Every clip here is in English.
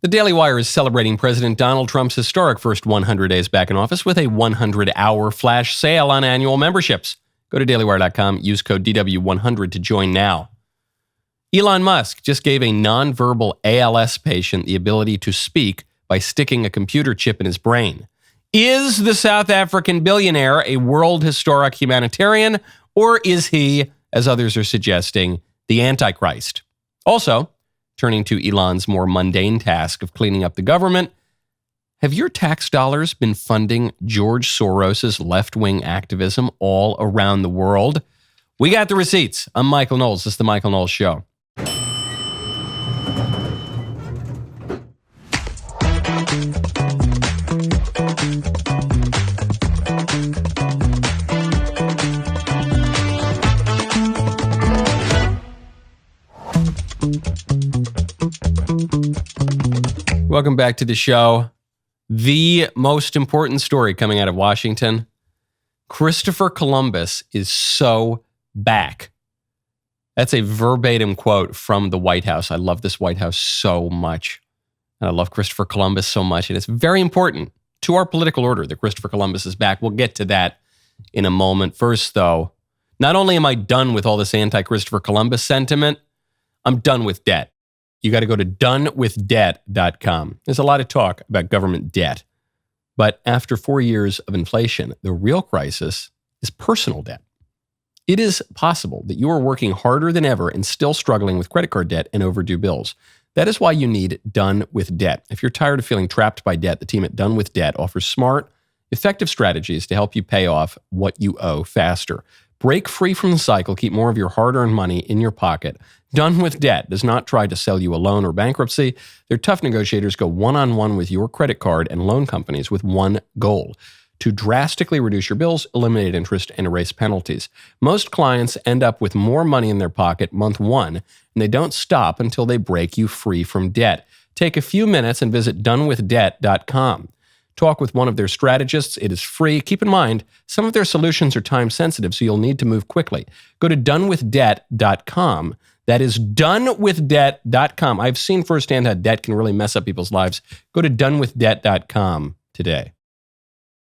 The Daily Wire is celebrating President Donald Trump's historic first 100 days back in office with a 100-hour flash sale on annual memberships. Go to dailywire.com, use code DW100 to join now. Elon Musk just gave a nonverbal ALS patient the ability to speak by sticking a computer chip in his brain. Is the South African billionaire a world historic humanitarian, or is he, as others are suggesting, the Antichrist? Also, turning to Elon's more mundane task of cleaning up the government, have your tax dollars been funding George Soros' left-wing activism all around the world? We got the receipts. I'm Michael Knowles. This is The Michael Knowles Show. Welcome back to the show. The most important story coming out of Washington: Christopher Columbus is so back. That's a verbatim quote from the White House. I love this White House so much. And I love Christopher Columbus so much. And it's very important to our political order that Christopher Columbus is back. We'll get to that in a moment. First, though, not only am I done with all this anti-Christopher Columbus sentiment, I'm done with debt. You got to go to donewithdebt.com. There's a lot of talk about government debt. But after 4 years of inflation, the real crisis is personal debt. It is possible that you are working harder than ever and still struggling with credit card debt and overdue bills. That is why you need Done With Debt. If you're tired of feeling trapped by debt, the team at Done With Debt offers smart, effective strategies to help you pay off what you owe faster. Break free from the cycle, keep more of your hard-earned money in your pocket. Done With Debt does not try to sell you a loan or bankruptcy. Their tough negotiators go one-on-one with your credit card and loan companies with one goal: to drastically reduce your bills, eliminate interest, and erase penalties. Most clients end up with more money in their pocket month one, and they don't stop until they break you free from debt. Take a few minutes and visit donewithdebt.com. Talk with one of their strategists. It is free. Keep in mind, some of their solutions are time sensitive, so you'll need to move quickly. Go to donewithdebt.com. That is donewithdebt.com. I've seen firsthand how debt can really mess up people's lives. Go to donewithdebt.com today.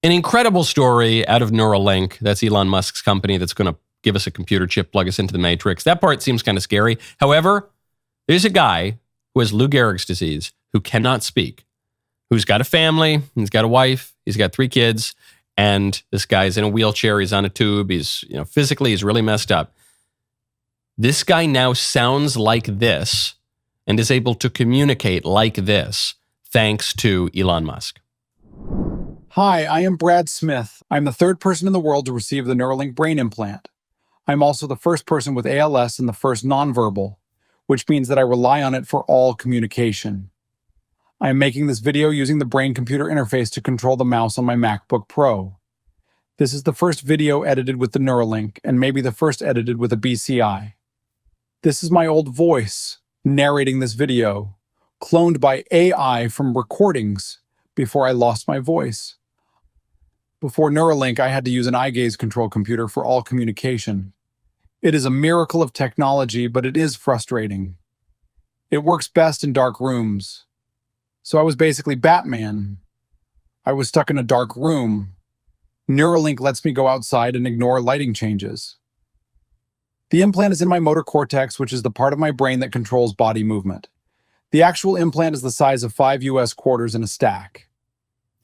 An incredible story out of Neuralink. That's Elon Musk's company that's going to give us a computer chip, plug us into the matrix. That part seems kind of scary. However, there's a guy who has Lou Gehrig's disease who cannot speak, who's got a family, he's got a wife, he's got 3 kids, and this guy's in a wheelchair, he's on a tube, he's, physically he's really messed up. This guy now sounds like this and is able to communicate like this thanks to Elon Musk. Hi, I am Brad Smith. I'm the 3rd person in the world to receive the Neuralink brain implant. I'm also the first person with ALS and the first nonverbal, which means that I rely on it for all communication. I am making this video using the brain-computer interface to control the mouse on my MacBook Pro. This is the first video edited with the Neuralink, and maybe the first edited with a BCI. This is my old voice narrating this video, cloned by AI from recordings before I lost my voice. Before Neuralink, I had to use an eye gaze control computer for all communication. It is a miracle of technology, but it is frustrating. It works best in dark rooms. So I was basically Batman. I was stuck in a dark room. Neuralink lets me go outside and ignore lighting changes. The implant is in my motor cortex, which is the part of my brain that controls body movement. The actual implant is the size of 5 US quarters in a stack.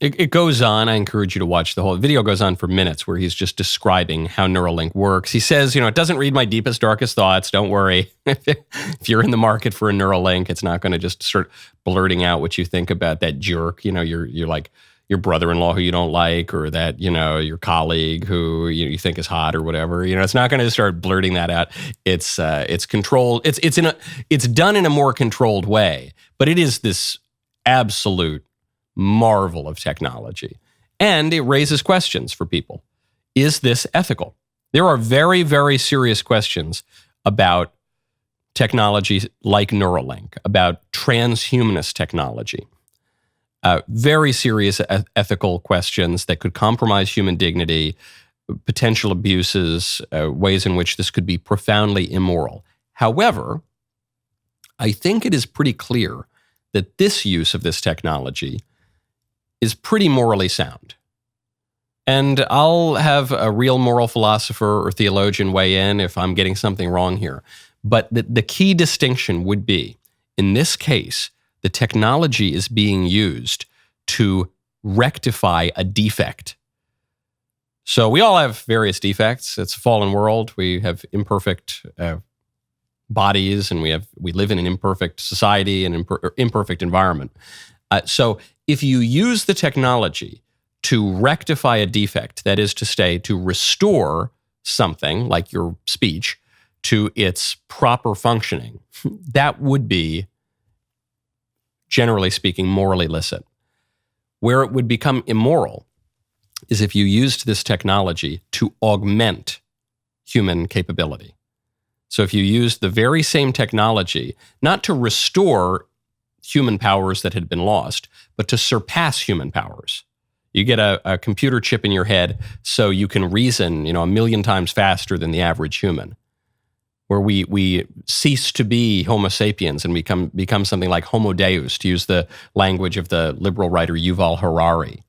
It goes on. I encourage you to watch the whole video. Goes on for minutes where he's just describing how Neuralink works. He says, it doesn't read my deepest, darkest thoughts. Don't worry. If you're in the market for a Neuralink, it's not going to just start blurting out what you think about that jerk. You're like your brother-in-law who you don't like, or that, your colleague who you think is hot or whatever. It's not going to start blurting that out. It's controlled. It's done in a more controlled way, but it is this absolute marvel of technology. And it raises questions for people. Is this ethical? There are very, very serious questions about technology like Neuralink, about transhumanist technology. Very serious ethical questions that could compromise human dignity, potential abuses, ways in which this could be profoundly immoral. However, I think it is pretty clear that this use of this technology is pretty morally sound. And I'll have a real moral philosopher or theologian weigh in if I'm getting something wrong here. But the key distinction would be, in this case, the technology is being used to rectify a defect. So we all have various defects. It's a fallen world. We have imperfect bodies, and we live in an imperfect society and imperfect environment. So if you use the technology to rectify a defect, that is to say, to restore something like your speech to its proper functioning, that would be, generally speaking, morally licit. Where it would become immoral is if you used this technology to augment human capability. So if you used the very same technology, not to restore human powers that had been lost, but to surpass human powers. You get a computer chip in your head so you can reason, 1 million times faster than the average human, where we cease to be Homo sapiens and become something like Homo Deus, to use the language of the liberal writer Yuval Harari,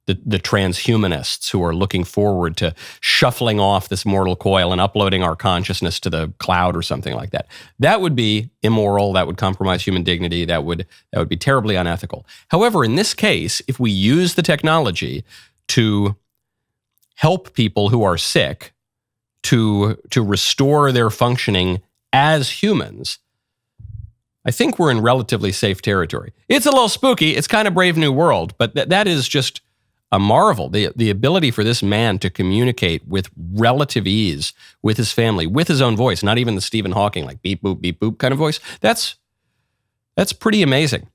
the transhumanists who are looking forward to shuffling off this mortal coil and uploading our consciousness to the cloud or something like that. That would be immoral. That would compromise human dignity. That would be terribly unethical. However, in this case, if we use the technology to help people who are sick to restore their functioning as humans, I think we're in relatively safe territory. It's a little spooky. It's kind of Brave New World, but that is just a marvel. The ability for this man to communicate with relative ease with his family, with his own voice, not even the Stephen Hawking, like beep, boop kind of voice. That's pretty amazing.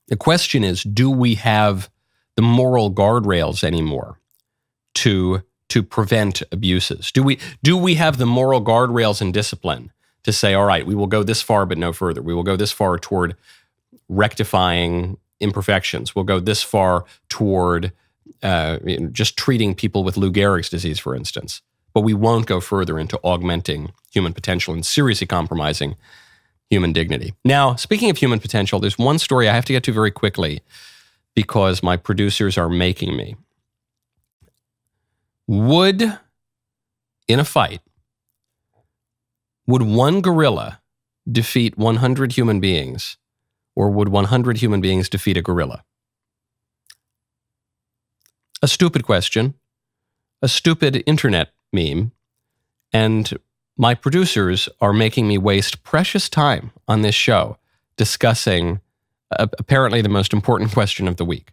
The question is, do we have the moral guardrails anymore to prevent abuses? Do we have the moral guardrails and discipline to say, all right, we will go this far but no further. We will go this far toward rectifying imperfections. We'll go this far toward just treating people with Lou Gehrig's disease, for instance. But we won't go further into augmenting human potential and seriously compromising human dignity. Now, speaking of human potential, there's one story I have to get to very quickly because my producers are making me. In a fight, would one gorilla defeat 100 human beings, or would 100 human beings defeat a gorilla? A stupid question, a stupid internet meme, and my producers are making me waste precious time on this show discussing apparently the most important question of the week.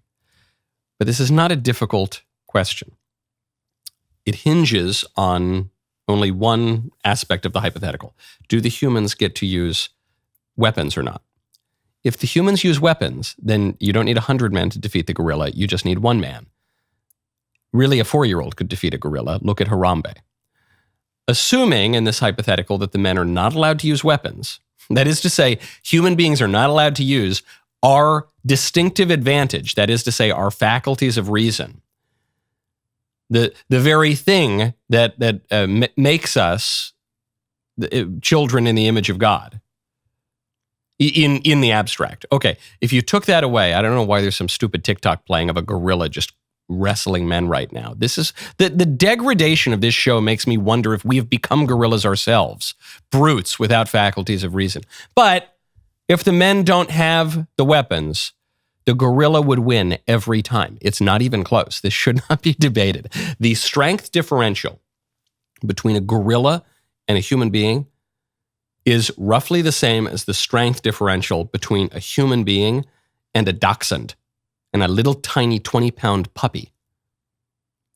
But this is not a difficult question. It hinges on only one aspect of the hypothetical. Do the humans get to use weapons or not? If the humans use weapons, then you don't need 100 men to defeat the gorilla. You just need one man. Really, a 4-year-old could defeat a gorilla. Look at Harambe. Assuming in this hypothetical that the men are not allowed to use weapons, that is to say, human beings are not allowed to use our distinctive advantage, that is to say, our faculties of reason, the very thing that makes us children in the image of God, in the abstract. Okay, if you took that away, I don't know why there's some stupid TikTok playing of a gorilla just wrestling men right now. This is the degradation of this show makes me wonder if we have become gorillas ourselves, brutes without faculties of reason. But if the men don't have the weapons, the gorilla would win every time. It's not even close. This should not be debated. The strength differential between a gorilla and a human being is roughly the same as the strength differential between a human being and a dachshund and a little tiny 20-pound puppy,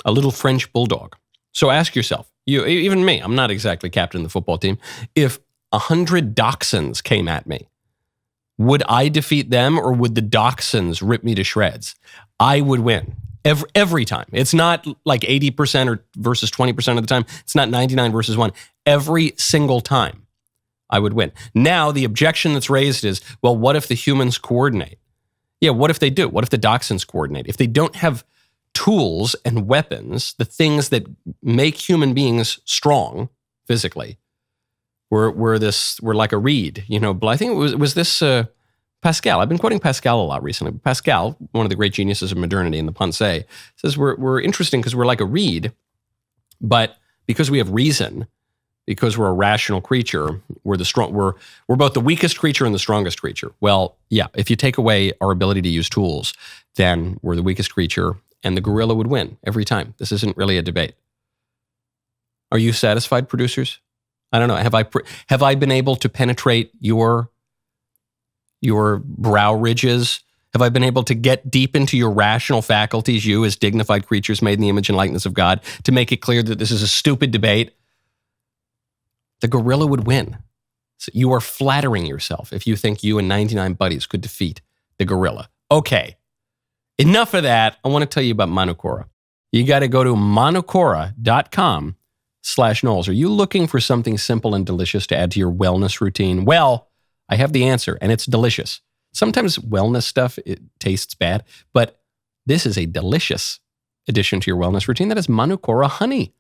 a little French bulldog. So ask yourself, even me, I'm not exactly captain of the football team. If 100 dachshunds came at me, would I defeat them, or would the dachshunds rip me to shreds? I would win every time. It's not like 80% or versus 20% of the time. It's not 99 versus 1. Every single time I would win. Now, the objection that's raised is, well, what if the humans coordinate? Yeah, what if they do? What if the dachshunds coordinate? If they don't have tools and weapons, the things that make human beings strong physically, we're like a reed, I think it was this Pascal, I've been quoting Pascal a lot recently. Pascal, one of the great geniuses of modernity in the Pensée, says we're interesting because we're like a reed, but because we have reason, because we're a rational creature, we're both the weakest creature and the strongest creature. Well, yeah, if you take away our ability to use tools, then we're the weakest creature and the gorilla would win every time. This isn't really a debate. Are you satisfied, producers? I don't know. Have I been able to penetrate your brow ridges? Have I been able to get deep into your rational faculties, you as dignified creatures made in the image and likeness of God, to make it clear that this is a stupid debate? The gorilla would win. So you are flattering yourself if you think you and 99 buddies could defeat the gorilla. Okay, enough of that. I want to tell you about Manukora. You got to go to manukora.com/Knowles. Are you looking for something simple and delicious to add to your wellness routine? Well, I have the answer, and it's delicious. Sometimes wellness stuff, it tastes bad, but this is a delicious addition to your wellness routine. That is Manukora honey.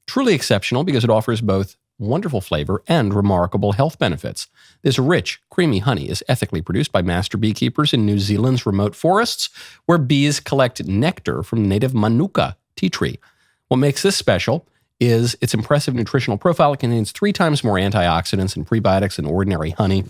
Truly exceptional because it offers both wonderful flavor and remarkable health benefits. This rich, creamy honey is ethically produced by master beekeepers in New Zealand's remote forests, where bees collect nectar from the native Manuka tea tree. What makes this special is its impressive nutritional profile. It contains 3 times more antioxidants and prebiotics than ordinary honey,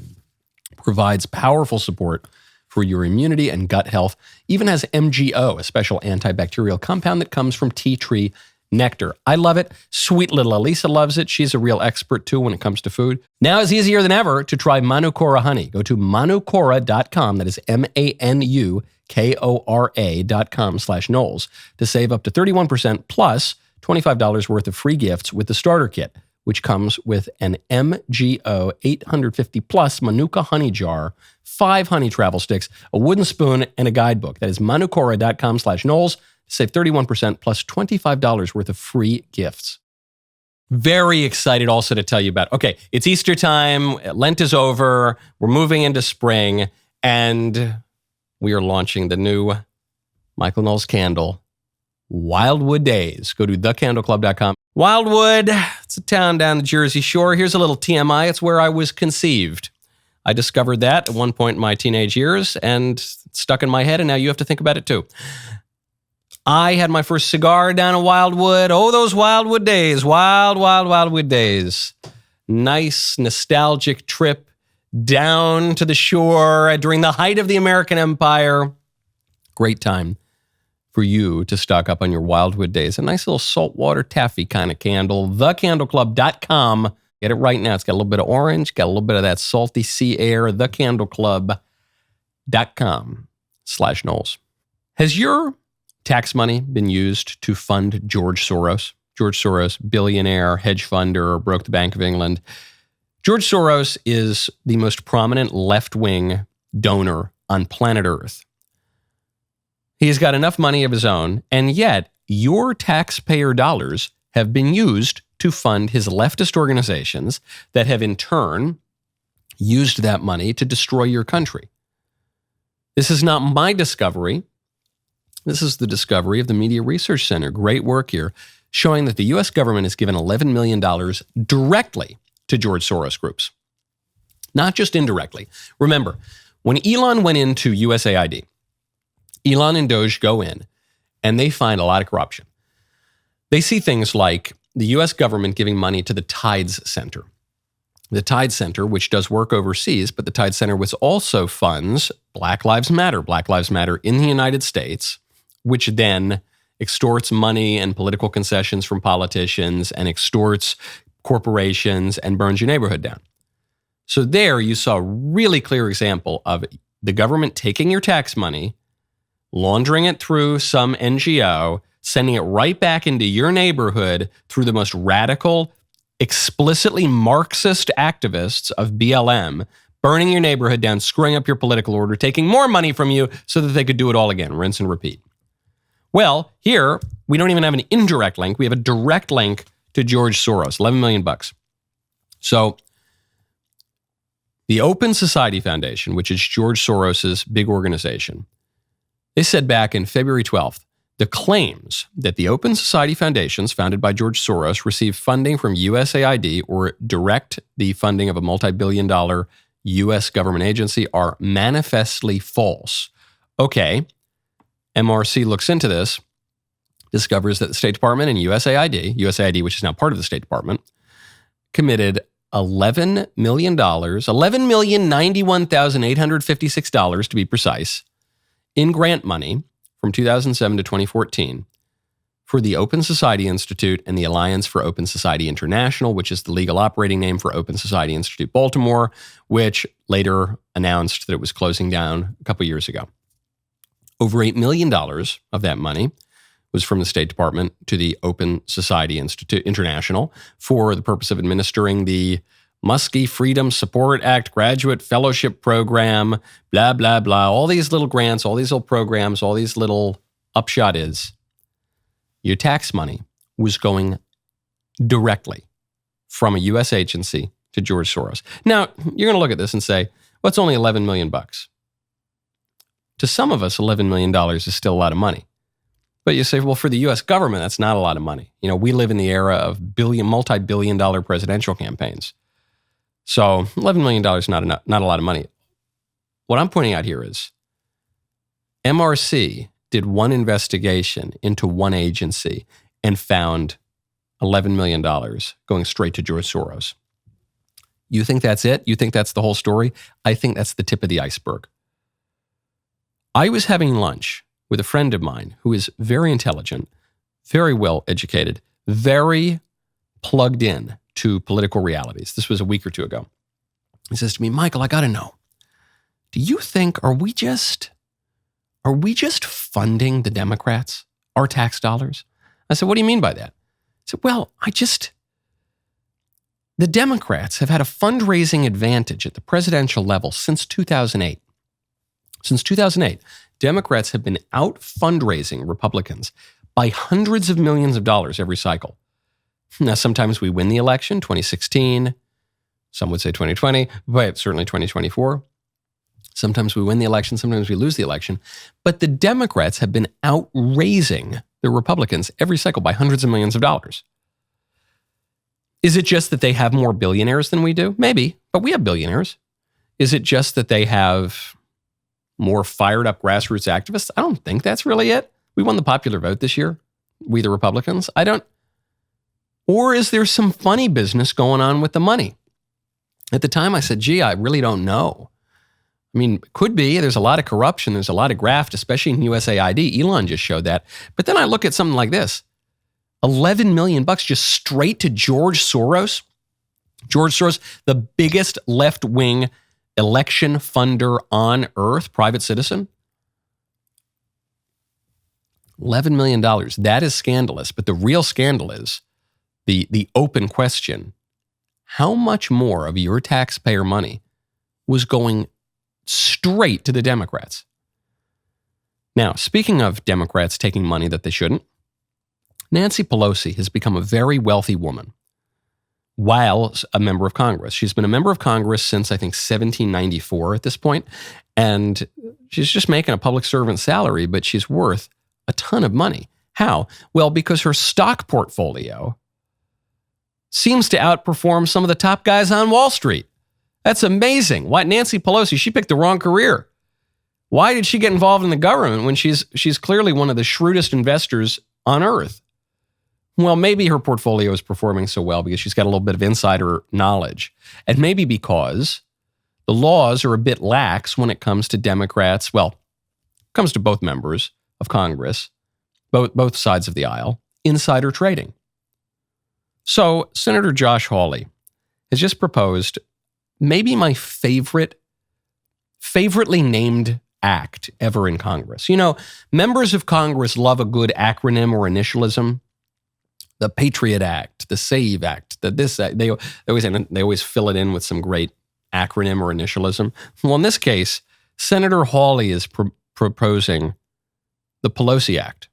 provides powerful support for your immunity and gut health, even has MGO, a special antibacterial compound that comes from tea tree nectar. I love it. Sweet little Elisa loves it. She's a real expert too when it comes to food. Now it's easier than ever to try Manukora honey. Go to manukora.com, that is manukora.com/Knowles to save up to 31% plus $25 worth of free gifts with the starter kit, which comes with an MGO 850 plus Manuka honey jar, 5 honey travel sticks, a wooden spoon, and a guidebook. That is manukora.com/Knowles. Save 31% plus $25 worth of free gifts. Very excited also to tell you about, okay, it's Easter time, Lent is over, we're moving into spring, and we are launching the new Michael Knowles candle, Wildwood Days. Go to thecandleclub.com. Wildwood, it's a town down the Jersey Shore. Here's a little TMI. It's where I was conceived. I discovered that at one point in my teenage years and it's stuck in my head, and now you have to think about it too. I had my first cigar down in Wildwood. Oh, those Wildwood days. Wildwood days. Nice, nostalgic trip down to the shore during the height of the American Empire. Great time for you to stock up on your Wildwood days. A nice little saltwater taffy kind of candle. Thecandleclub.com. Get it right now. It's got a little bit of orange, got a little bit of that salty sea air. Thecandleclub.com/Knowles. Has your tax money been used to fund George Soros? George Soros, billionaire, hedge funder, broke the Bank of England. George Soros is the most prominent left-wing donor on planet Earth. He's got enough money of his own, and yet your taxpayer dollars have been used to fund his leftist organizations that have in turn used that money to destroy your country. This is not my discovery. This is the discovery of the Media Research Center. Great work here, showing that the U.S. government has given $11 million directly to George Soros groups, not just indirectly. Remember, when Elon went into USAID, Elon and Doge go in and they find a lot of corruption. They see things like the U.S. government giving money to the Tides Center. The Tides Center, which does work overseas, but the Tides Center which also funds Black Lives Matter in the United States, which then extorts money and political concessions from politicians and extorts corporations and burns your neighborhood down. So there you saw a really clear example of the government taking your tax money, laundering it through some NGO, sending it right back into your neighborhood through the most radical, explicitly Marxist activists of BLM, burning your neighborhood down, screwing up your political order, taking more money from you so that they could do it all again, rinse and repeat. Well, here, we don't even have an indirect link. We have a direct link to George Soros, $11 million. So the Open Society Foundation, which is George Soros's big organization, they said back in February 12th, the claims that the Open Society Foundations founded by George Soros received funding from USAID or direct the funding of a multi-billion-dollar U.S. government agency are manifestly false. Okay, MRC looks into this, discovers that the State Department and USAID, which is now part of the State Department, committed $11 million, $11,091,856 to be precise, in grant money from 2007 to 2014 for the Open Society Institute and the Alliance for Open Society International, which is the legal operating name for Open Society Institute Baltimore, which later announced that it was closing down a couple years ago. Over $8 million of that money was from the State Department to the Open Society Institute International for the purpose of administering the Muskie Freedom Support Act Graduate Fellowship Program, blah, blah, blah. All these little grants, all these little programs, all these little upshot is your tax money was going directly from a U.S. agency to George Soros. Now, you're going to look at this and say, well, it's only $11 million bucks. To some of us, $11 million is still a lot of money. But you say, well, for the U.S. government, that's not a lot of money. You know, we live in the era of multi-billion dollar presidential campaigns. So $11 million is not a lot of money. What I'm pointing out here is MRC did one investigation into one agency and found $11 million going straight to George Soros. You think that's it? You think that's the whole story? I think that's the tip of the iceberg. I was having lunch with a friend of mine who is very intelligent, very well educated, very plugged in to political realities. This was a week or two ago. He says to me, Michael, I got to know, do you think, are we just funding the Democrats, our tax dollars? I said, what do you mean by that? He said, well, the Democrats have had a fundraising advantage at the presidential level since 2008. Since 2008, Democrats have been out fundraising Republicans by hundreds of millions of dollars every cycle. Now, sometimes we win the election, 2016, some would say 2020, but certainly 2024. Sometimes we win the election, sometimes we lose the election. But the Democrats have been outraising the Republicans every cycle by hundreds of millions of dollars. Is it just that they have more billionaires than we do? Maybe, but we have billionaires. Is it just that they have more fired up grassroots activists? I don't think that's really it. We won the popular vote this year, we the Republicans. Or is there some funny business going on with the money? At the time I said, gee, I really don't know. I mean, could be. There's a lot of corruption. There's a lot of graft, especially in USAID. Elon just showed that. But then I look at something like this. $11 million bucks just straight to George Soros. George Soros, the biggest left-wing election funder on earth, private citizen. $11 million. That is scandalous. But the real scandal is the open question. How much more of your taxpayer money was going straight to the Democrats? Now, speaking of Democrats taking money that they shouldn't, Nancy Pelosi has become a very wealthy woman while a member of Congress. She's been a member of Congress since, I think, 1794 at this point, and she's just making a public servant salary, but she's worth a ton of money. How? Well, because her stock portfolio seems to outperform some of the top guys on Wall Street. That's amazing. Why Nancy Pelosi, she picked the wrong career. Why did she get involved in the government when she's clearly one of the shrewdest investors on earth? Well, maybe her portfolio is performing so well because she's got a little bit of insider knowledge. And maybe because the laws are a bit lax when it comes to Democrats. Well, it comes to both members of Congress, both sides of the aisle, insider trading. So Senator Josh Hawley has just proposed maybe my favoritely named act ever in Congress. You know, members of Congress love a good acronym or initialism. The Patriot Act, the SAVE Act, they always fill it in with some great acronym or initialism. Well, in this case, Senator Hawley is proposing the Pelosi Act,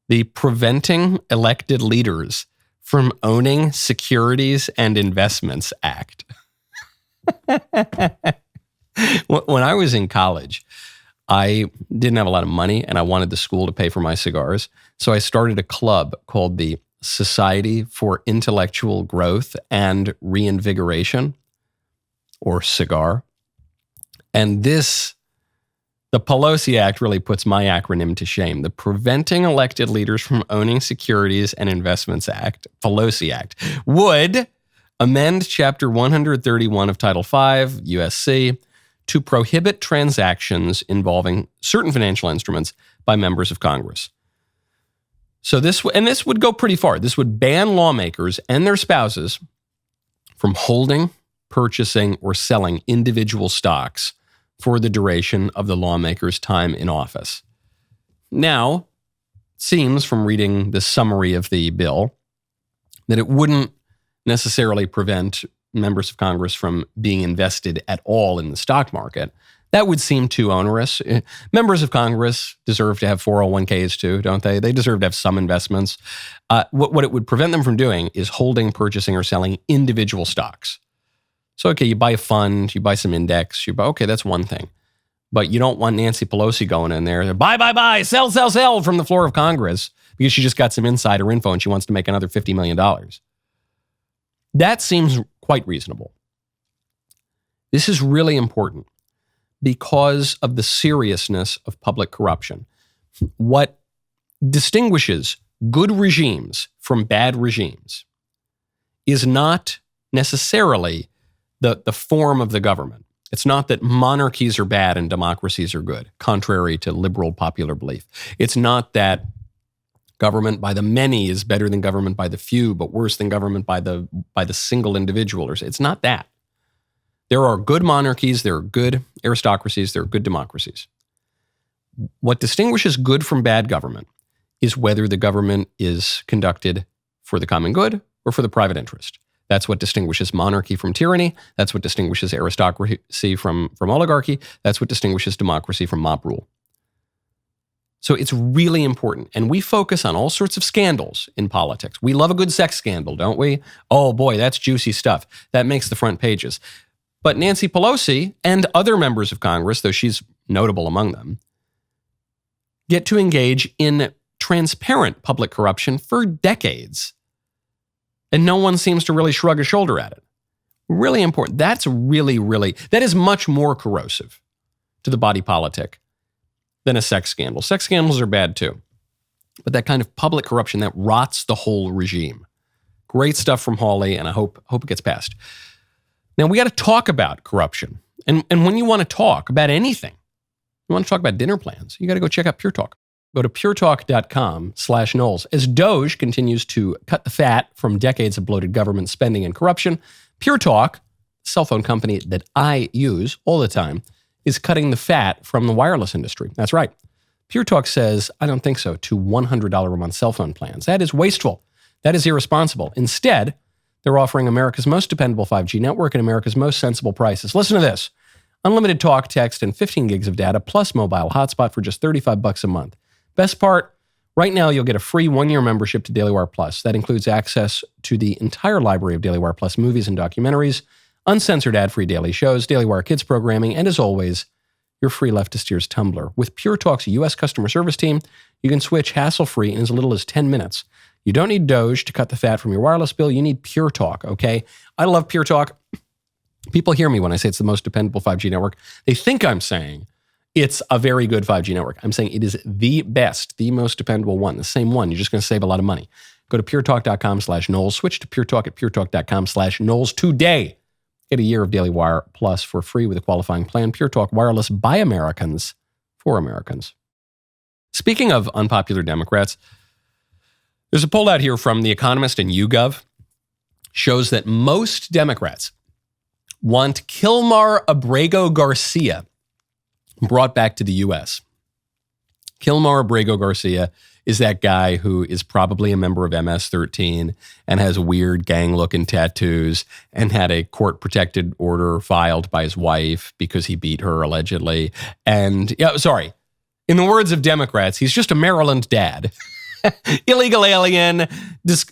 the Preventing Elected Leaders from Owning Securities and Investments Act. When I was in college, I didn't have a lot of money and I wanted the school to pay for my cigars. So I started a club called the Society for Intellectual Growth and Reinvigoration. or cigar. And the PELOSI Act really puts my acronym to shame. The Preventing Elected Leaders from Owning Securities and Investments Act, PELOSI Act, would amend Chapter 131 of Title V, USC, to prohibit transactions involving certain financial instruments by members of Congress. So this would go pretty far. This would ban lawmakers and their spouses from holding, purchasing, or selling individual stocks for the duration of the lawmaker's time in office. Now, it seems from reading the summary of the bill that it wouldn't necessarily prevent members of Congress from being invested at all in the stock market. That would seem too onerous. Members of Congress deserve to have 401ks too, don't they? They deserve to have some investments. What it would prevent them from doing is holding, purchasing, or selling individual stocks. So, okay, you buy a fund, you buy some index, okay, that's one thing. But you don't want Nancy Pelosi going in there, buy, sell from the floor of Congress because she just got some insider info and she wants to make another $50 million. That seems quite reasonable. This is really important because of the seriousness of public corruption. What distinguishes good regimes from bad regimes is not necessarily the form of the government. It's not that monarchies are bad and democracies are good, contrary to liberal popular belief. It's not that government by the many is better than government by the few, but worse than government by the single individual. It's not that. There are good monarchies, there are good aristocracies, there are good democracies. What distinguishes good from bad government is whether the government is conducted for the common good or for the private interest. That's what distinguishes monarchy from tyranny. That's what distinguishes aristocracy from oligarchy. That's what distinguishes democracy from mob rule. So it's really important. And we focus on all sorts of scandals in politics. We love a good sex scandal, don't we? Oh boy, that's juicy stuff. That makes the front pages. But Nancy Pelosi and other members of Congress, though she's notable among them, get to engage in transparent public corruption for decades. And no one seems to really shrug a shoulder at it. Really important. That is much more corrosive to the body politic than a sex scandal. Sex scandals are bad too. But that kind of public corruption, that rots the whole regime. Great stuff from Hawley, and I hope it gets passed. Now, we got to talk about corruption. And when you want to talk about anything, you want to talk about dinner plans, you got to go check out Pure Talk. Go to puretalk.com/Knowles. As Doge continues to cut the fat from decades of bloated government spending and corruption, Pure Talk, a cell phone company that I use all the time, is cutting the fat from the wireless industry. That's right. Pure Talk says, I don't think so, to $100 a month cell phone plans. That is wasteful. That is irresponsible. Instead, they're offering America's most dependable 5G network and America's most sensible prices. Listen to this. Unlimited talk, text, and 15 gigs of data, plus mobile hotspot for just $35 a month. Best part, right now you'll get a free 1-year membership to DailyWire Plus. That includes access to the entire library of DailyWire Plus movies and documentaries, uncensored ad-free daily shows, DailyWire Kids programming, and as always, your free leftist ears tumbler. With Pure Talk's U.S. customer service team, you can switch hassle-free in as little as 10 minutes. You don't need Doge to cut the fat from your wireless bill. You need Pure Talk, okay? I love Pure Talk. People hear me when I say it's the most dependable 5G network. They think I'm saying it's a very good 5G network. I'm saying it is the best, the most dependable one, the same one. You're just going to save a lot of money. Go to puretalk.com/Knowles. Switch to Pure Talk at puretalk.com/Knowles today. Get a year of DailyWire Plus for free with a qualifying plan. Pure Talk Wireless by Americans for Americans. Speaking of unpopular Democrats, there's a poll out here from The Economist and YouGov. Shows that most Democrats want Kilmar Abrego Garcia brought back to the U.S. Kilmar Abrego Garcia is that guy who is probably a member of MS-13 and has weird gang-looking tattoos and had a court-protected order filed by his wife because he beat her, allegedly. And, in the words of Democrats, he's just a Maryland dad. Illegal alien,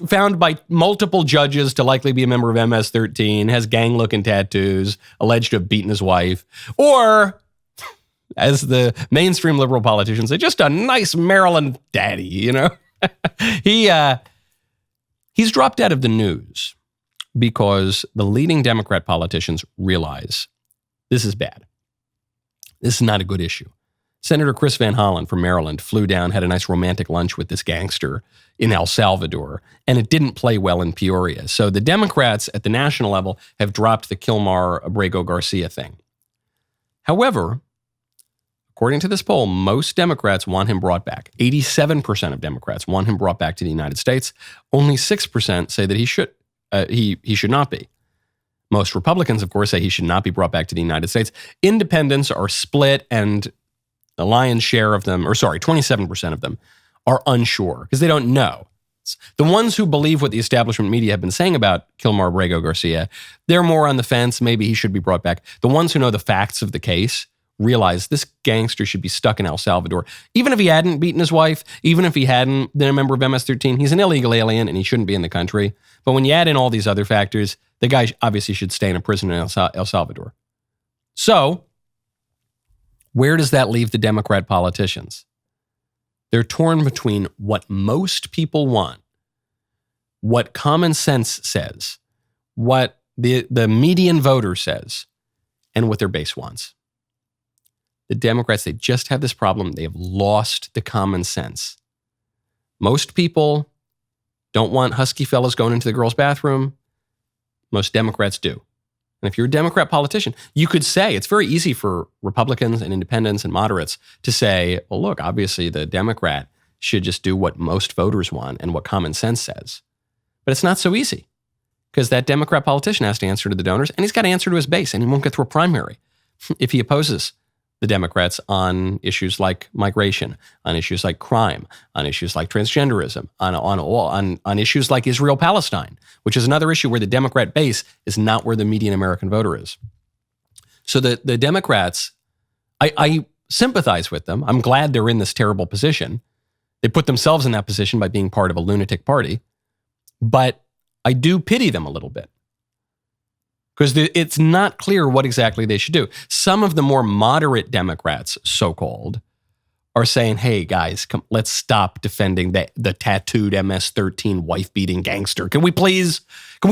found by multiple judges to likely be a member of MS-13, has gang-looking tattoos, alleged to have beaten his wife. Or, as the mainstream liberal politicians say, just a nice Maryland daddy, you know? He's dropped out of the news because the leading Democrat politicians realize this is bad. This is not a good issue. Senator Chris Van Hollen from Maryland flew down, had a nice romantic lunch with this gangster in El Salvador, and it didn't play well in Peoria. So the Democrats at the national level have dropped the Kilmar, Abrego, Garcia thing. However, according to this poll, most Democrats want him brought back. 87% of Democrats want him brought back to the United States. Only 6% say that he should not be. Most Republicans, of course, say he should not be brought back to the United States. Independents are split, and the lion's share of them, 27% of them, are unsure because they don't know. The ones who believe what the establishment media have been saying about Kilmar, Abrego, Garcia, they're more on the fence. Maybe he should be brought back. The ones who know the facts of the case realize this gangster should be stuck in El Salvador. Even if he hadn't beaten his wife, even if he hadn't been a member of MS-13, he's an illegal alien and he shouldn't be in the country. But when you add in all these other factors, the guy obviously should stay in a prison in El Salvador. So, where does that leave the Democrat politicians? They're torn between what most people want, what common sense says, what the median voter says, and what their base wants. The Democrats, they just have this problem. They have lost the common sense. Most people don't want husky fellas going into the girls' bathroom. Most Democrats do. And if you're a Democrat politician, you could say, it's very easy for Republicans and independents and moderates to say, well, look, obviously the Democrat should just do what most voters want and what common sense says. But it's not so easy because that Democrat politician has to answer to the donors and he's got to answer to his base, and he won't get through a primary if he opposes the Democrats on issues like migration, on issues like crime, on issues like transgenderism, on issues like Israel-Palestine, which is another issue where the Democrat base is not where the median American voter is. So the Democrats, I sympathize with them. I'm glad they're in this terrible position. They put themselves in that position by being part of a lunatic party, but I do pity them a little bit, because it's not clear what exactly they should do. Some of the more moderate Democrats, so-called, are saying, hey, guys, let's stop defending the tattooed MS-13 wife-beating gangster. Can we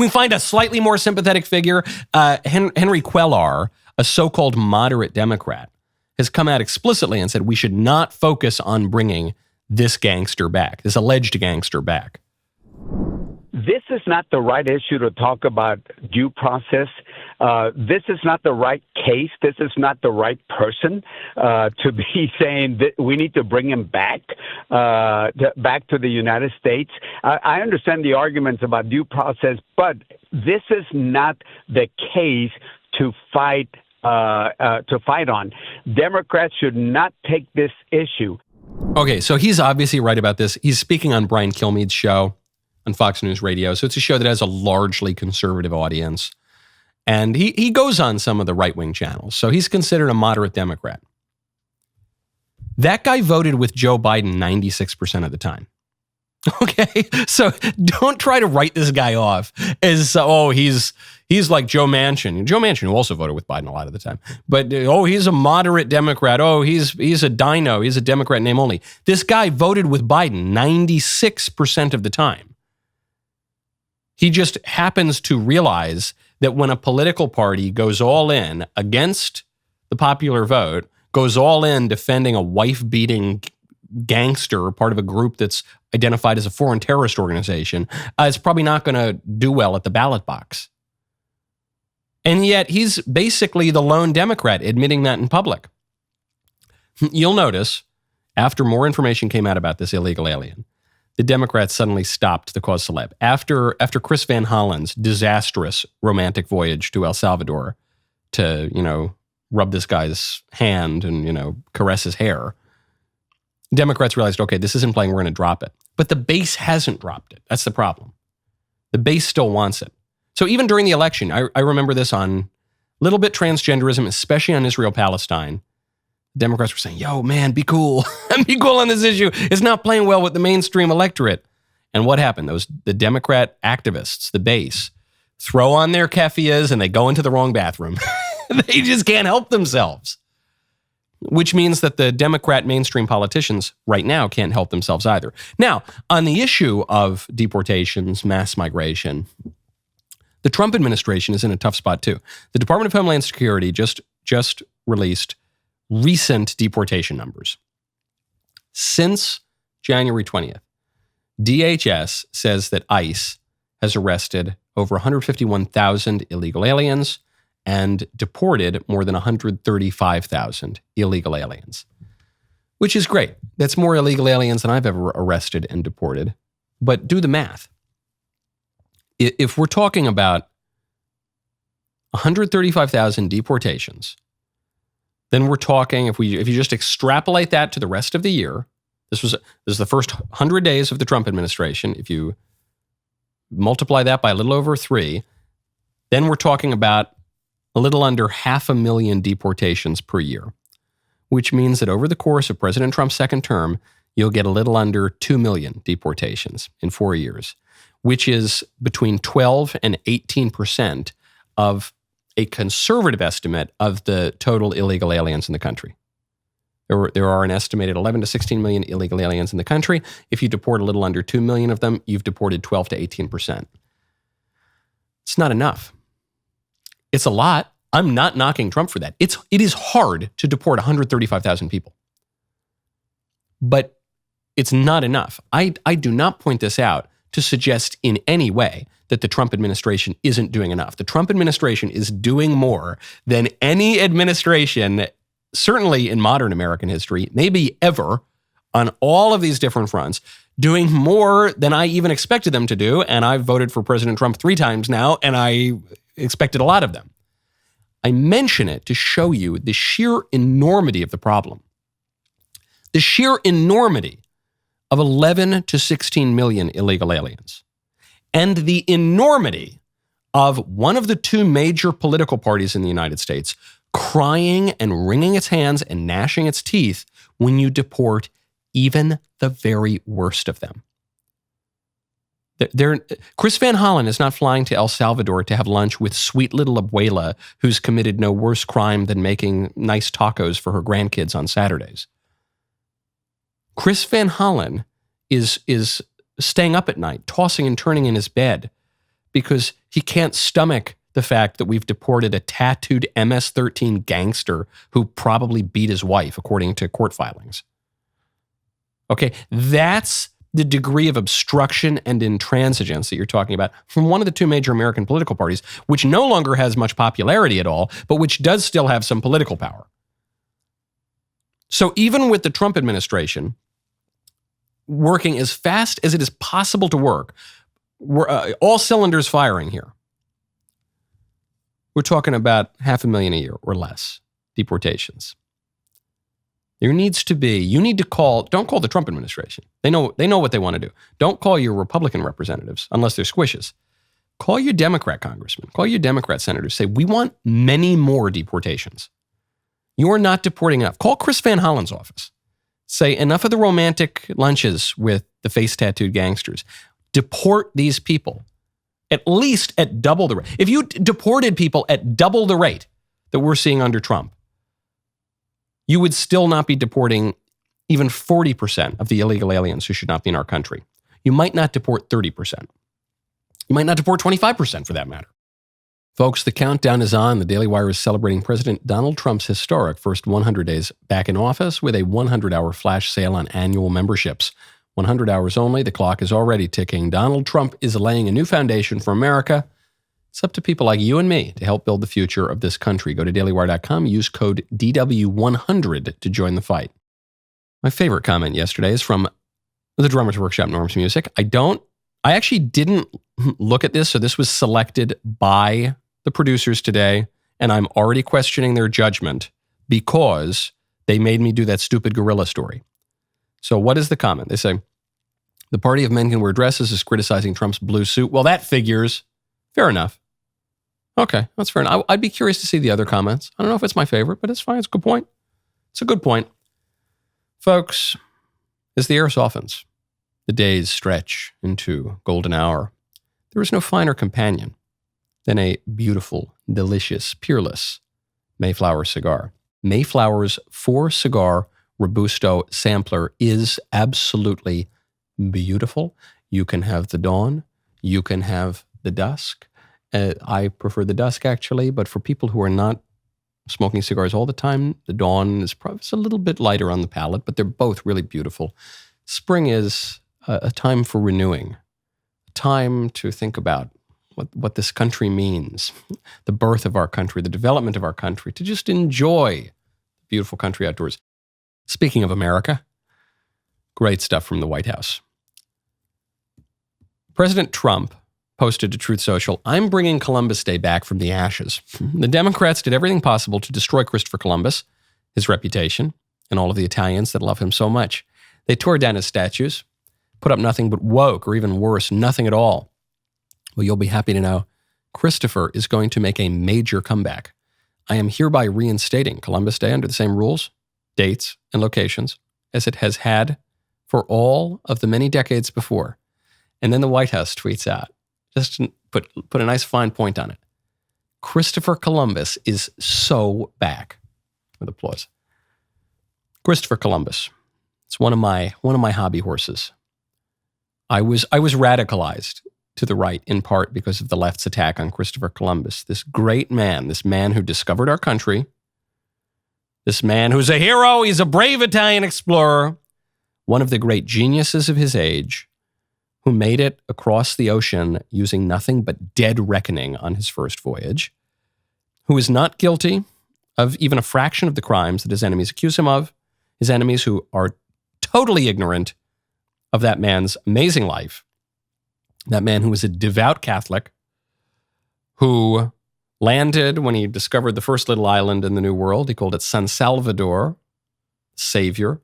find a slightly more sympathetic figure? Henry Cueller, a so-called moderate Democrat, has come out explicitly and said we should not focus on bringing this gangster back, this alleged gangster back. This is not the right issue to talk about due process. This is not the right case. This is not the right person to be saying that we need to bring him back to the United States. I understand the arguments about due process, but this is not the case to fight on. Democrats should not take this issue. Okay, so he's obviously right about this. He's speaking on Brian Kilmeade's show on Fox News Radio. So it's a show that has a largely conservative audience. And he goes on some of the right-wing channels. So he's considered a moderate Democrat. That guy voted with Joe Biden 96% of the time. Okay? So don't try to write this guy off as, he's like Joe Manchin. Joe Manchin, who also voted with Biden a lot of the time. But, he's a moderate Democrat. He's a dino. He's a Democrat in name only. This guy voted with Biden 96% of the time. He just happens to realize that when a political party goes all in against the popular vote, goes all in defending a wife-beating gangster, part of a group that's identified as a foreign terrorist organization, it's probably not going to do well at the ballot box. And yet he's basically the lone Democrat admitting that in public. You'll notice, after more information came out about this illegal alien, the Democrats suddenly stopped the cause célèbre. After Chris Van Hollen's disastrous romantic voyage to El Salvador to, rub this guy's hand and, caress his hair, Democrats realized, okay, this isn't playing, we're going to drop it. But the base hasn't dropped it. That's the problem. The base still wants it. So even during the election, I remember this on a little bit transgenderism, especially on Israel-Palestine. Democrats were saying, yo, man, be cool. Be cool on this issue. It's not playing well with the mainstream electorate. And what happened? The Democrat activists, the base, throw on their kefias and they go into the wrong bathroom. They just can't help themselves. Which means that the Democrat mainstream politicians right now can't help themselves either. Now, on the issue of deportations, mass migration, The Trump administration is in a tough spot too. The Department of Homeland Security just released recent deportation numbers. Since January 20th, DHS says that ICE has arrested over 151,000 illegal aliens and deported more than 135,000 illegal aliens, which is great. That's more illegal aliens than I've ever arrested and deported. But do the math. If we're talking about 135,000 deportations, then we're talking, if you just extrapolate that to the rest of the year, this is the first 100 days of the Trump administration. If you multiply that by a little over 3, then we're talking about a little under 500,000 deportations per year, which means that over the course of President Trump's second term, you'll get a little under 2 million deportations in 4 years, which is between 12 and 18% of a conservative estimate of the total illegal aliens in the country. There are an estimated 11 to 16 million illegal aliens in the country. If you deport a little under 2 million of them, you've deported 12 to 18%. It's not enough. It's a lot. I'm not knocking Trump for that. It is hard to deport 135,000 people. But it's not enough. I do not point this out to suggest in any way that the Trump administration isn't doing enough. The Trump administration is doing more than any administration, certainly in modern American history, maybe ever, on all of these different fronts, doing more than I even expected them to do. And I've voted for President Trump 3 times now, and I expected a lot of them. I mention it to show you the sheer enormity of the problem. The sheer enormity of 11 to 16 million illegal aliens. And the enormity of one of the 2 major political parties in the United States crying and wringing its hands and gnashing its teeth when you deport even the very worst of them. Chris Van Hollen is not flying to El Salvador to have lunch with sweet little abuela who's committed no worse crime than making nice tacos for her grandkids on Saturdays. Chris Van Hollen is staying up at night, tossing and turning in his bed because he can't stomach the fact that we've deported a tattooed MS-13 gangster who probably beat his wife, according to court filings. Okay, that's the degree of obstruction and intransigence that you're talking about from one of the 2 major American political parties, which no longer has much popularity at all, but which does still have some political power. So even with the Trump administration working as fast as it is possible to work, we're all cylinders firing here. We're talking about 500,000 a year or less deportations. There needs to be, you need to don't call the Trump administration. They know what they want to do. Don't call your Republican representatives unless they're squishes. Call your Democrat congressman, call your Democrat senators. Say, we want many more deportations. You're not deporting enough. Call Chris Van Hollen's office. Say, enough of the romantic lunches with the face-tattooed gangsters. Deport these people, at least at double the rate. If you deported people at double the rate that we're seeing under Trump, you would still not be deporting even 40% of the illegal aliens who should not be in our country. You might not deport 30%. You might not deport 25% for that matter. Folks, the countdown is on. The Daily Wire is celebrating President Donald Trump's historic first 100 days back in office with a 100-hour flash sale on annual memberships. 100 hours only. The clock is already ticking. Donald Trump is laying a new foundation for America. It's up to people like you and me to help build the future of this country. Go to dailywire.com, use code DW100 to join the fight. My favorite comment yesterday is from the Drummers Workshop Norms Music. I actually didn't look at this, so this was selected by the producers today, and I'm already questioning their judgment because they made me do that stupid gorilla story. So what is the comment? They say, the party of men can wear dresses is criticizing Trump's blue suit. Well, that figures. Fair enough. Okay, that's fair enough. I'd be curious to see the other comments. I don't know if it's my favorite, but it's fine. It's a good point. It's a good point. Folks, as the air softens, the days stretch into golden hour, there is no finer companion than a beautiful, delicious, peerless Mayflower cigar. Mayflower's 4-cigar Robusto sampler is absolutely beautiful. You can have the dawn, you can have the dusk, I prefer the dusk, actually, but for people who are not smoking cigars all the time, the dawn is probably a little bit lighter on the palate, but they're both really beautiful. Spring is a time for renewing, a time to think about what this country means, the birth of our country, the development of our country, to just enjoy the beautiful country outdoors. Speaking of America, great stuff from the White House. President Trump posted to Truth Social, "I'm bringing Columbus Day back from the ashes." The Democrats did everything possible to destroy Christopher Columbus, his reputation, and all of the Italians that love him so much. They tore down his statues, put up nothing but woke, or even worse, nothing at all. Well, you'll be happy to know Christopher is going to make a major comeback. I am hereby reinstating Columbus Day under the same rules, dates, and locations as it has had for all of the many decades before. And then the White House tweets out, just put a nice fine point on it. Christopher Columbus is so back. With applause. Christopher Columbus. It's one of my hobby horses. I was radicalized to the right in part because of the left's attack on Christopher Columbus, this great man, this man who discovered our country, this man who's a hero. He's a brave Italian explorer, one of the great geniuses of his age, who made it across the ocean using nothing but dead reckoning on his first voyage, who is not guilty of even a fraction of the crimes that his enemies accuse him of, his enemies who are totally ignorant of that man's amazing life, that man who was a devout Catholic, who landed when he discovered the first little island in the New World. He called it San Salvador, Savior.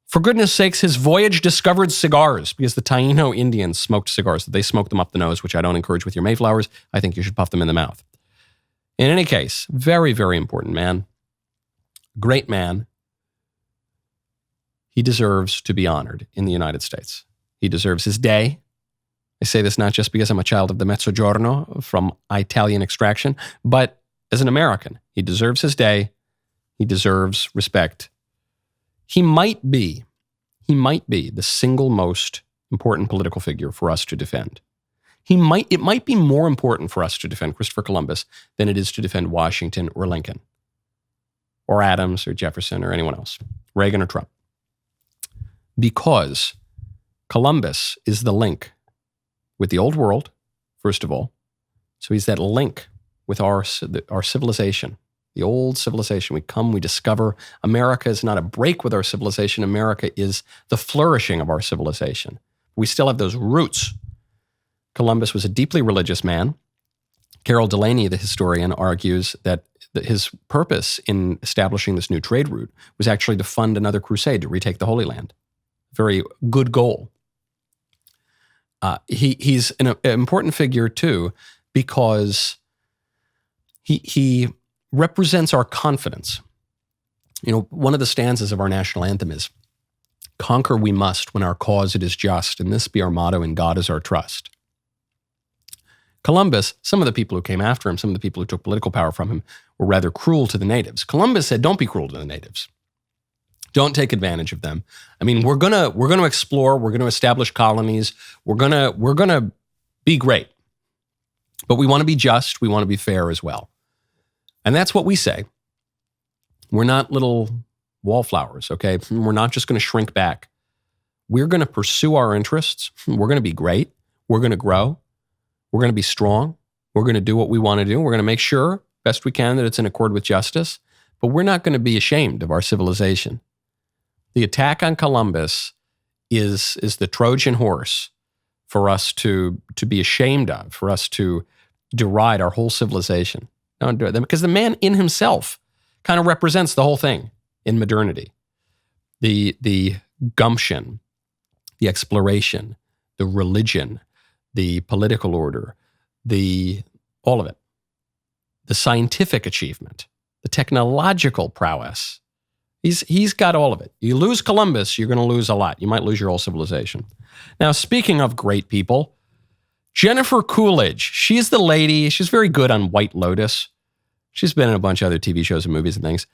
For goodness sakes, his voyage discovered cigars because the Taino Indians smoked cigars. They smoked them up the nose, which I don't encourage with your Mayflowers. I think you should puff them in the mouth. In any case, very, very important man. Great man. He deserves to be honored in the United States. He deserves his day. I say this not just because I'm a child of the Mezzogiorno from Italian extraction, but as an American. He deserves his day. He deserves respect. He might be the single most important political figure for us to defend. It might be more important for us to defend Christopher Columbus than it is to defend Washington or Lincoln or Adams or Jefferson or anyone else, Reagan or Trump. Because Columbus is the link with the old world, first of all. So he's that link with our civilization, the old civilization. We come, we discover. America is not a break with our civilization. America is the flourishing of our civilization. We still have those roots. Columbus was a deeply religious man. Carol Delaney, the historian, argues that his purpose in establishing this new trade route was actually to fund another crusade to retake the Holy Land. Very good goal. He's an important figure, too, because he represents our confidence. You know, one of the stanzas of our national anthem is, "Conquer we must when our cause it is just, and this be our motto, and God is our trust." Columbus, some of the people who came after him, some of the people who took political power from him, were rather cruel to the natives. Columbus said, don't be cruel to the natives. Don't take advantage of them. I mean, we're gonna explore. We're gonna establish colonies. We're gonna be great, but we want to be just. We want to be fair as well, and that's what we say. We're not little wallflowers, okay? We're not just going to shrink back. We're going to pursue our interests. We're going to be great. We're going to grow. We're going to be strong. We're going to do what we want to do. We're going to make sure, best we can, that it's in accord with justice. But we're not going to be ashamed of our civilization. The attack on Columbus is the Trojan horse for us to be ashamed of, for us to deride our whole civilization. Don't do it. Because the man in himself kind of represents the whole thing in modernity. The gumption, the exploration, the religion, the political order, all of it. The scientific achievement, the technological prowess. He's got all of it. You lose Columbus, you're going to lose a lot. You might lose your whole civilization. Now, speaking of great people, Jennifer Coolidge, she's the lady. She's very good on White Lotus. She's been in a bunch of other TV shows and movies and things.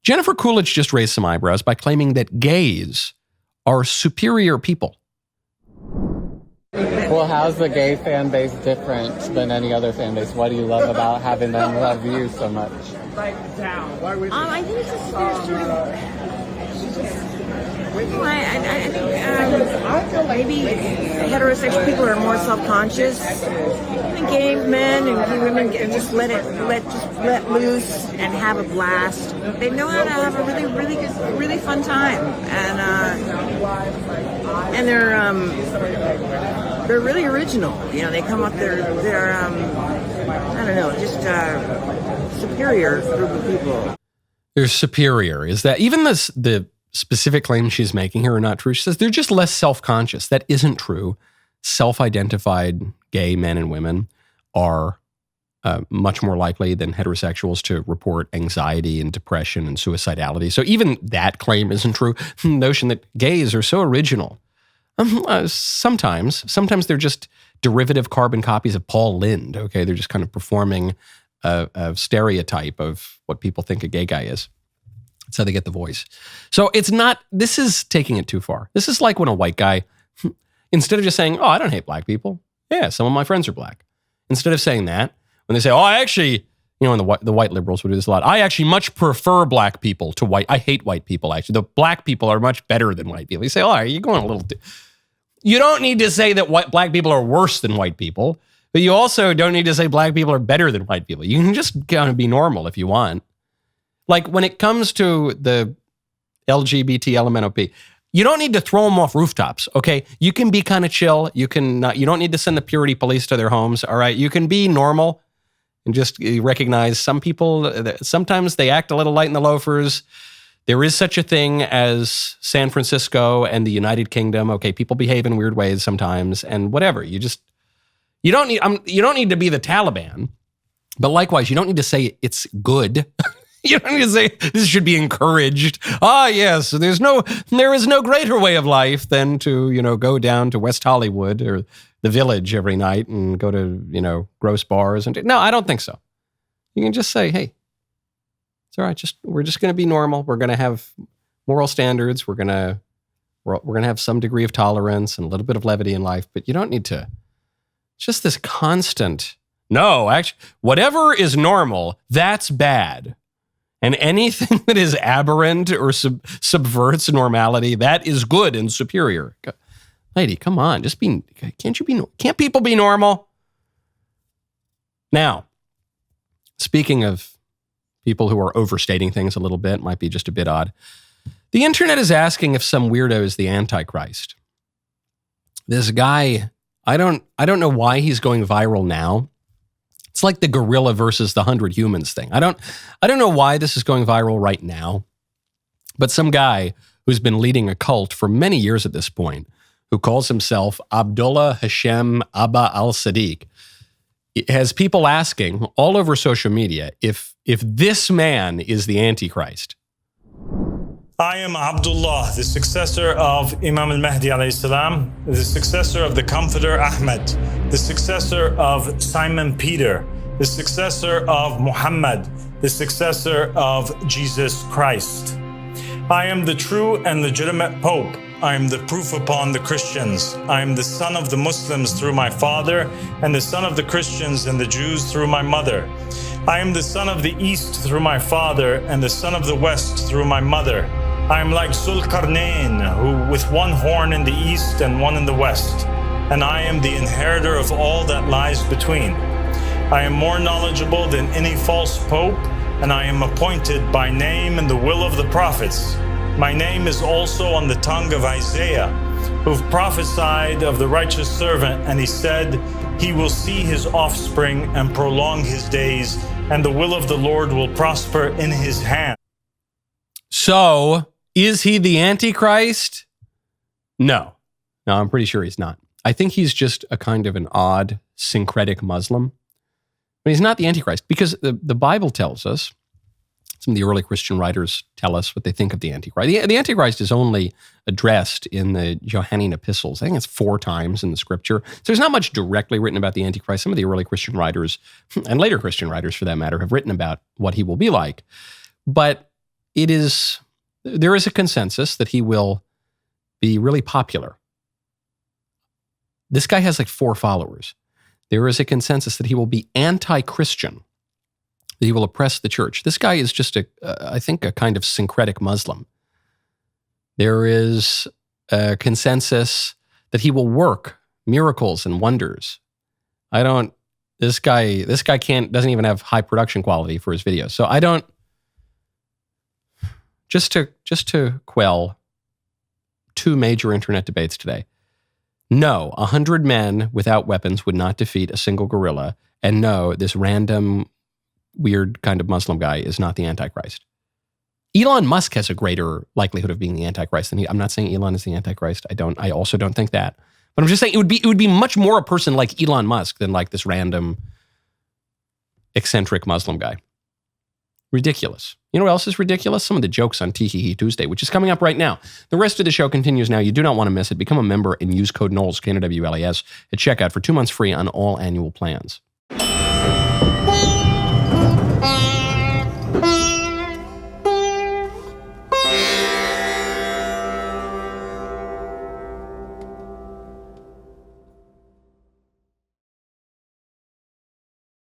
Jennifer Coolidge just raised some eyebrows by claiming that gays are superior people. Well, how's the gay fan base different than any other fan base? What do you love about having them love you so much? I think it's just sort of. Well, I think maybe heterosexual people are more self-conscious. I think gay men and gay women just let loose and have a blast. They know how to have a really fun time, and they're really original. You know, they come up. They're I don't know, just superior group of people. They're superior. Is that even the specific claims she's making here are not true? She says they're just less self-conscious. That isn't true. Self-identified gay men and women are much more likely than heterosexuals to report anxiety and depression and suicidality. So even that claim isn't true. The notion that gays are so original. Sometimes they're just derivative carbon copies of Paul Lynde. Okay, they're just kind of performing a stereotype of what people think a gay guy is. That's how they get the voice. So it's not, this is taking it too far. This is like when a white guy, instead of just saying, oh, I don't hate black people. Yeah, some of my friends are black. Instead of saying that, when they say, oh, I actually, and the white liberals would do this a lot. I actually much prefer black people to white. I hate white people, actually. The black people are much better than white people. You say, oh, are you going a little You don't need to say that black people are worse than white people, but you also don't need to say black people are better than white people. You can just kind of be normal if you want. Like when it comes to the LGBT LMNOP, you don't need to throw them off rooftops, okay? You can be kind of chill. You don't need to send the purity police to their homes, all right? You can be normal and just recognize some people, sometimes they act a little light in the loafers. There is such a thing as San Francisco and the United Kingdom. Okay, people behave in weird ways sometimes and whatever. You don't need to be the Taliban, but likewise, you don't need to say it's good. You don't need to say this should be encouraged. Ah, yes, there is no greater way of life than to, go down to West Hollywood or the Village every night and go to, gross bars. No, I don't think so. You can just say, hey, it's all right. We're just going to be normal. We're going to have moral standards. We're going to have some degree of tolerance and a little bit of levity in life, but you don't need to just this constant, no, actually, whatever is normal, that's bad. And anything that is aberrant or subverts normality, that is good and superior. Lady, come on, can't people be normal? Now, speaking of people who are overstating things a little bit, might be just a bit odd. The internet is asking if some weirdo is the Antichrist. This guy, I don't know why he's going viral now. It's like the gorilla versus the 100 humans thing. I don't know why this is going viral right now, but some guy who's been leading a cult for many years at this point, who calls himself Abdullah Hashem Abba al-Sadiq, has people asking all over social media if this man is the Antichrist. I am Abdullah, the successor of Imam al-Mahdi alayhi salam, the successor of the Comforter Ahmed, the successor of Simon Peter, the successor of Muhammad, the successor of Jesus Christ. I am the true and legitimate Pope. I am the proof upon the Christians. I am the son of the Muslims through my father, and the son of the Christians and the Jews through my mother. I am the son of the East through my father, and the son of the West through my mother. I am like Zulkarnain, who with one horn in the east and one in the west, and I am the inheritor of all that lies between. I am more knowledgeable than any false pope, and I am appointed by name in the will of the prophets. My name is also on the tongue of Isaiah, who prophesied of the righteous servant, and he said, he will see his offspring and prolong his days, and the will of the Lord will prosper in his hand. So, is he the Antichrist? No, I'm pretty sure he's not. I think he's just a kind of an odd, syncretic Muslim. But he's not the Antichrist because the Bible tells us, some of the early Christian writers tell us what they think of the Antichrist. The Antichrist is only addressed in the Johannine epistles. I think it's 4 times in the scripture. So there's not much directly written about the Antichrist. Some of the early Christian writers, and later Christian writers for that matter, have written about what he will be like. But there is a consensus that he will be really popular. This guy has like 4 followers. There is a consensus that he will be anti-Christian, that he will oppress the church. This guy is just I think a kind of syncretic Muslim. There is a consensus that he will work miracles and wonders. This guy doesn't even have high production quality for his videos. So I don't, just to quell 2 major internet debates today. No, 100 men without weapons would not defeat a single gorilla. And no, this random, weird kind of Muslim guy is not the Antichrist. Elon Musk has a greater likelihood of being the Antichrist than he. I'm not saying Elon is the Antichrist. I also don't think that. But I'm just saying it would be much more a person like Elon Musk than like this random eccentric Muslim guy. Ridiculous. You know what else is ridiculous? Some of the jokes on Tee Tuesday, which is coming up right now. The rest of the show continues now. You do not want to miss it. Become a member and use code Knowles, Knowles, at checkout for 2 months free on all annual plans.